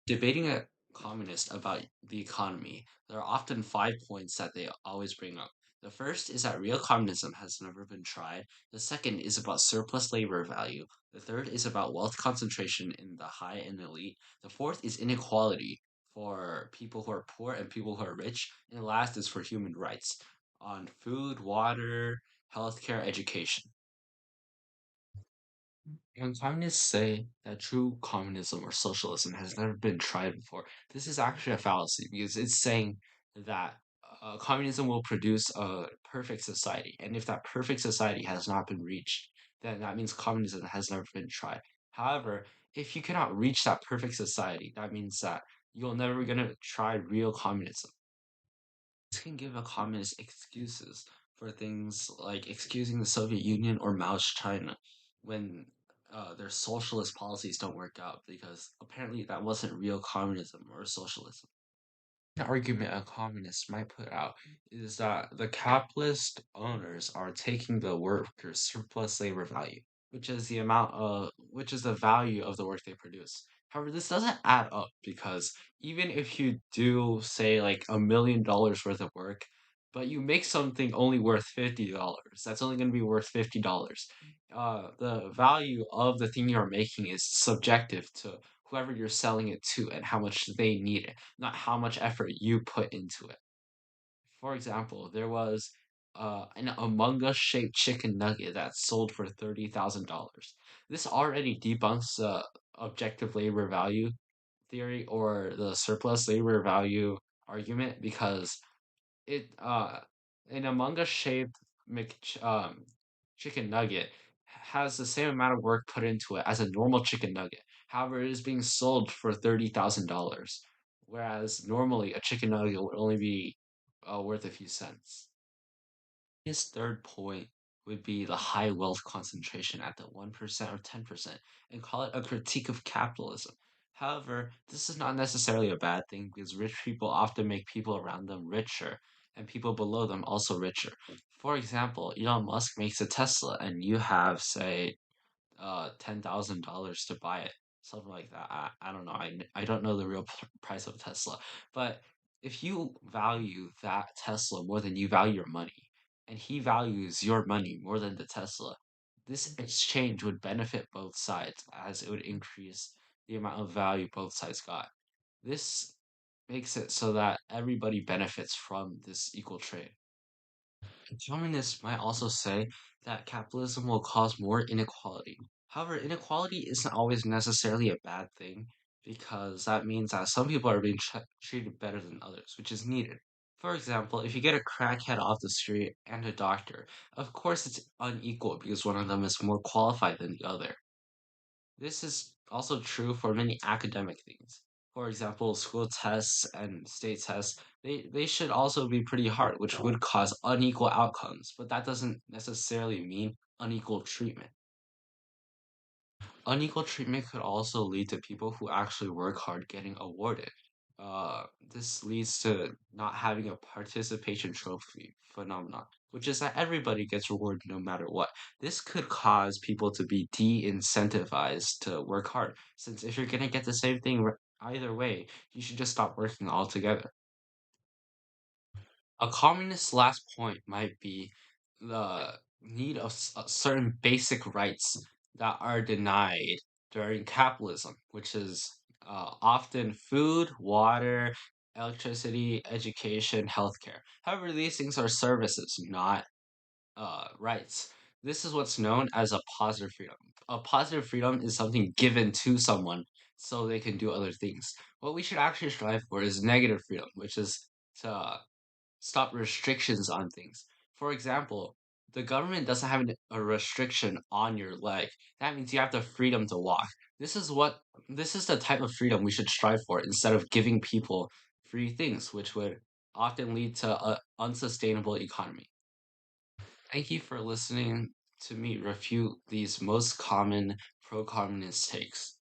Debating a communist about the economy, there are often 5 points that they always bring up. The first is that real communism has never been tried. The second is about surplus labor value. The third is about wealth concentration in the high and elite. The fourth is inequality for people who are poor and people who are rich. And the last is for human rights on food, water, healthcare, education. When communists say that true communism or socialism has never been tried before, this is actually a fallacy because it's saying that communism will produce a perfect society. And if that perfect society has not been reached, then that means communism has never been tried. However, if you cannot reach that perfect society, that means that you're never going to try real communism. This can give a communist excuses for things like excusing the Soviet Union or Mao's China when their socialist policies don't work out because apparently that wasn't real communism or socialism. An argument a communist might put out is that the capitalist owners are taking the workers' surplus labor value, which is the value of the work they produce. However, this doesn't add up because even if you do say like $1 million worth of work, but you make something only worth $50, that's only going to be worth $50. The value of the thing you're making is subjective to whoever you're selling it to and how much they need it, not how much effort you put into it. For example, there was an Among Us shaped chicken nugget that sold for $30,000. This already debunks the objective labor value theory or the surplus labor value argument because it an Among Us shaped Mc chicken nugget has the same amount of work put into it as a normal chicken nugget. However, it is being sold for $30,000, whereas normally a chicken nugget would only be worth a few cents. His third point would be the high wealth concentration at the 1% or 10% and call it a critique of capitalism. However, this is not necessarily a bad thing because rich people often make people around them richer and people below them also richer. For example, Elon Musk makes a Tesla and you have, say, $10,000 to buy it, something like that. I don't know. I don't know the real price of Tesla, but if you value that Tesla more than you value your money, and he values your money more than the Tesla, this exchange would benefit both sides as it would increase the amount of value both sides got. This makes it so that everybody benefits from this equal trade. Communists might also say that capitalism will cause more inequality. However, inequality isn't always necessarily a bad thing because that means that some people are being treated better than others, which is needed. For example, if you get a crackhead off the street and a doctor, of course it's unequal because one of them is more qualified than the other. This is also true for many academic things. For example, school tests and state tests, they should also be pretty hard, which would cause unequal outcomes, but that doesn't necessarily mean unequal treatment. Unequal treatment could also lead to people who actually work hard getting awarded. This leads to not having a participation trophy phenomenon, which is that everybody gets rewarded no matter what. This could cause people to be de-incentivized to work hard, since if you're gonna get the same thing either way, you should just stop working altogether. A communist's last point might be the need of certain basic rights that are denied during capitalism, which is often food, water, electricity, education, healthcare. However, these things are services, not rights. This is what's known as a positive freedom. A positive freedom is something given to someone so they can do other things. What we should actually strive for is negative freedom, which is to stop restrictions on things. For example, the government doesn't have a restriction on your leg. That means you have the freedom to walk. This is the type of freedom we should strive for instead of giving people free things, which would often lead to an unsustainable economy. Thank you for listening to me refute these most common pro-communist takes.